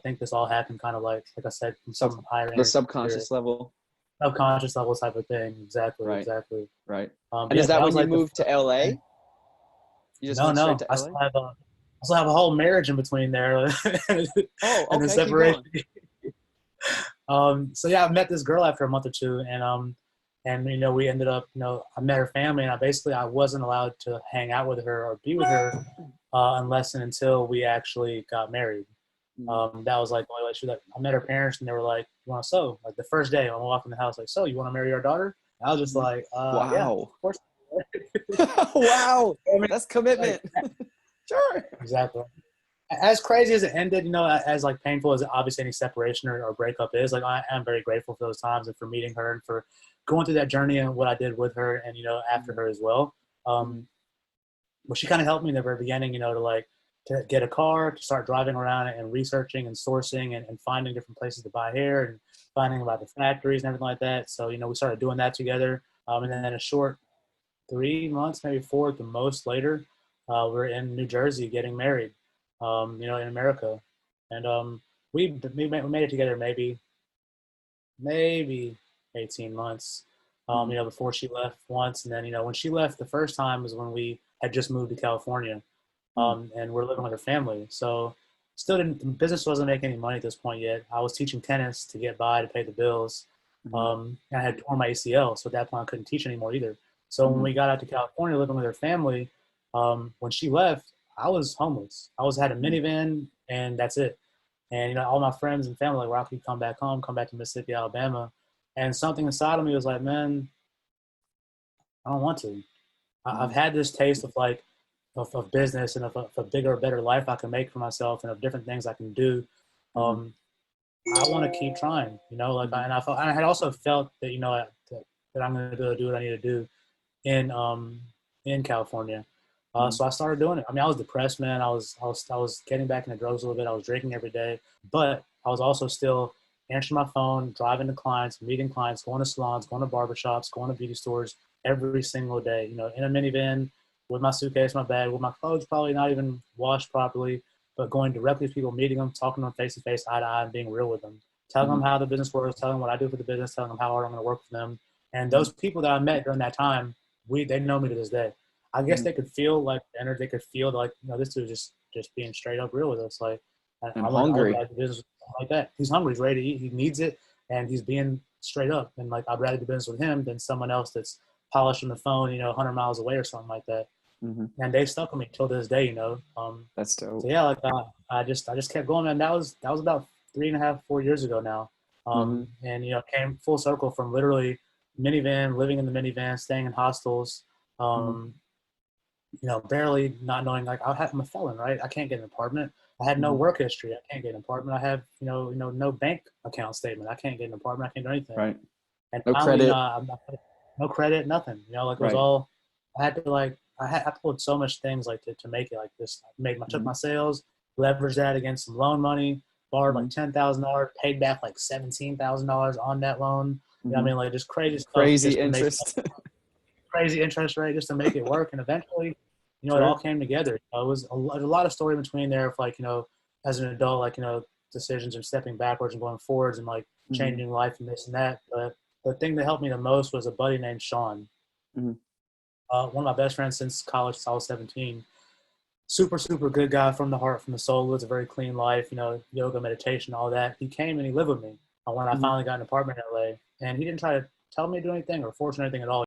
think this all happened kind of like I said, from some higher The energy subconscious spirit, level. subconscious level type of thing. Exactly, Right. exactly. Right. But And yeah, is that that when was you like the moved to LA? You just no, went straight no. to LA? I still have a whole marriage in between there, Oh, and then okay, keep separation. going. So yeah, I met this girl after a month or two, and we ended up, I met her family, and I wasn't allowed to hang out with her or be with her unless and until we actually got married. That was like the only way she was like, I met her parents, and they were like, "You want to sew?" Like the first day, when I walked in the house, like, "So you want to marry our daughter?" And I was just like, "Yeah, of Wow. course." Wow. I mean, That's commitment. like, Sure. exactly. As crazy as it ended, as like painful as obviously any separation or breakup is, like I am very grateful for those times and for meeting her and for going through that journey and what I did with her and after her as well. But she kind of helped me in the very beginning, to get a car, to start driving around and researching and sourcing and finding different places to buy hair and finding about the factories and everything like that. So we started doing that together, and then in a short 3 months, maybe four at the most later, we're in New Jersey getting married, in America. And we made it together maybe 18 months, before she left once. And then, when she left the first time was when we had just moved to California, and we're living with her family. So still the business wasn't making any money at this point yet. I was teaching tennis to get by to pay the bills. And I had torn my ACL. So at that point I couldn't teach anymore either. So when we got out to California living with her family, when she left, I was homeless. Had a minivan and that's it. And, all my friends and family were like, Rocky, come back home, come back to Mississippi, Alabama. And something inside of me was like, man, I don't want to. I've had this taste of like, of business and of a bigger, better life I can make for myself and of different things I can do. I want to keep trying, I had also felt that, that I'm going to be able to do what I need to do in California. So I started doing it. I mean, I was depressed, man. I was getting back into drugs a little bit. I was drinking every day, but I was also still answering my phone, driving to clients, meeting clients, going to salons, going to barbershops, going to beauty stores every single day, in a minivan with my suitcase, my bag, with my clothes probably not even washed properly, but going directly to people, meeting them, talking to them face to face, eye to eye, and being real with them, telling them how the business works, telling them what I do for the business, telling them how hard I'm going to work for them. And those people that I met during that time, they know me to this day. I guess they could feel like the energy. They could feel like, this dude just being straight up real with us. Like, I'm I would hungry. like the business like that. He's hungry. He's ready to eat. He needs it, and he's being straight up. And like, I'd rather do business with him than someone else that's polishing the phone, 100 miles away or something like that. And they stuck with me till this day. That's dope. So yeah, like I just kept going, man. That was about 3.5, 4 years ago now. And came full circle from literally minivan, living in the minivan, staying in hostels. Barely not knowing, like I'm a felon, right? I can't get an apartment. I had no work history. I can't get an apartment. I have, no bank account statement. I can't get an apartment. I can't do anything. Right. And No finally, credit. no credit, nothing. Like it was Right. all. I had to I pulled so much things like to make it like this. I took my sales, leveraged that against some loan money, borrowed like $10,000, paid back like $17,000 on that loan. I mean, like just crazy stuff. Crazy Just to make interest. crazy interest rate just to make it work. And eventually, it all came together. It was a lot of story in between there of like, as an adult, like, decisions and stepping backwards and going forwards and like changing life and this and that. But the thing that helped me the most was a buddy named Sean. One of my best friends since college, since I was 17. Super, super good guy from the heart, from the soul. Lives a very clean life, yoga, meditation, all that. He came and he lived with me when I finally got an apartment in LA. And he didn't try to tell me to do anything or force anything at all.